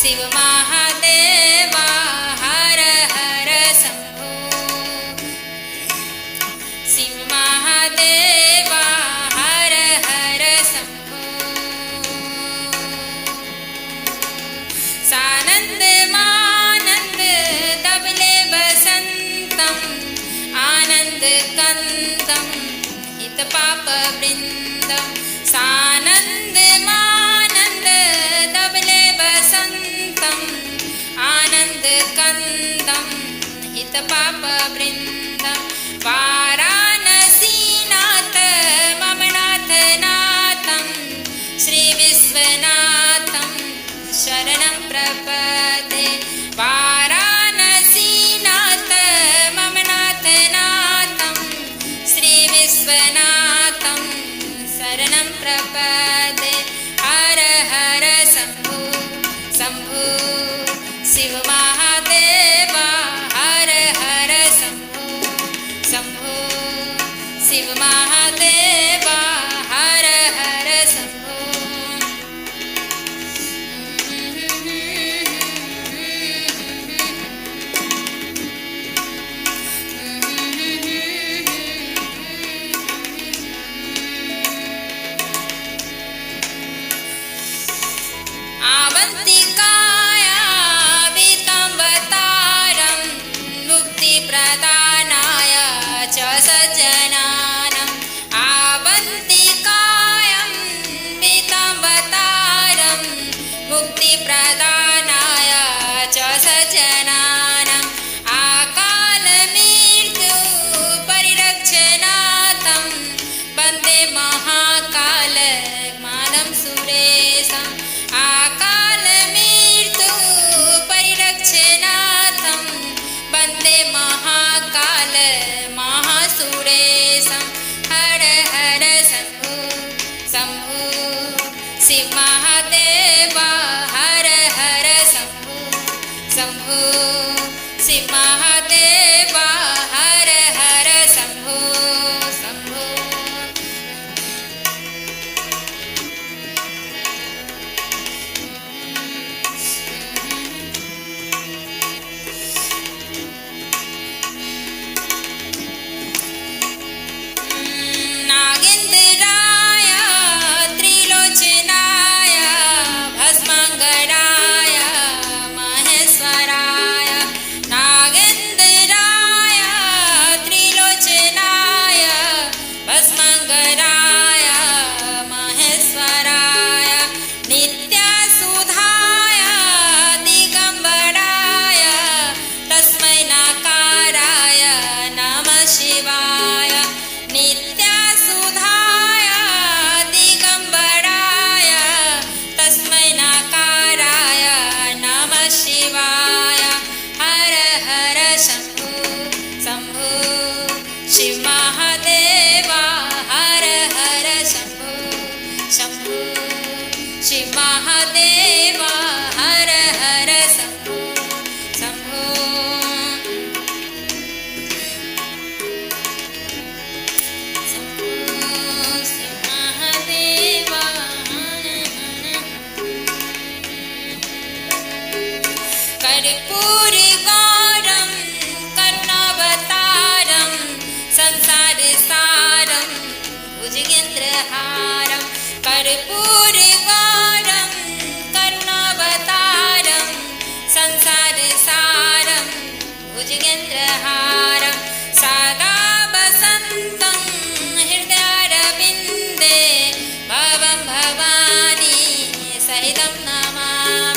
शिव महादेवा हर हर शंभो शिव महादेवा हर हर शंभो सानंद मानंद तबले बसंतम आनंद कंदम हित पाप वृंदम सानंद मानंद तबले बसंतम आनंद कंदम हित पाप वृंदम वाराणसीनाथ मम नाथ नाथं श्री विश्वनाथं शरणं प्रपदे वाराणसीनाथ मम नाथ नाथं श्री विश्वनाथं शरणं प्रपदे हर हर शंभो शंभो शिव महादेवा हर हर शंभो शंभो शिव महादेवा हर हर शंभो आवन्तिकाया वितम्बतारं मुक्तिप्रदानाय च सज्जनानाम् आवन्तिकायं वितम्बतारं मुक्तिप्रदानाय च सज्जनानाम् आकालमृत्यु परिरक्षणार्थं वन्दे महाकाल मानं सुरेशम् आकालमृत्यु परिरक्षणार्थं वन्दे महाकाल महासुरेशं हर हर शंभो शंभो शिव महादेवा हर हर शंभो शंभो शिव महादेवा हर हर शंभो शंभो नागेन्द्राय त्रिलोचनाय भस्मांगराय महेश्वराय नागेन्द्राय त्रिलोचनाय भस्मांगराय महेश्वराय नित्यासुधाय दिगंबराय तस्मै नाकाराय नमः शिवाय नित्यासुधाय दिगंबराय तस्मै नाकाराय नमः शिवाय हर हर शंभो शंभो शिव महादेवा हर हर शंभो शंभो शिव महादेवा हर हर शंभो शंभो शिव महादेवा कर्पूरी गौरं करुणावतारं संसार सारं भुजगेन्द्रहारं कर्पूरी गौरं करुणावतारं संसार सारं भुजगेन्द्रहारं सदा वसन्तं हृदयारविन्दे भवं भवानी सहितं नमामि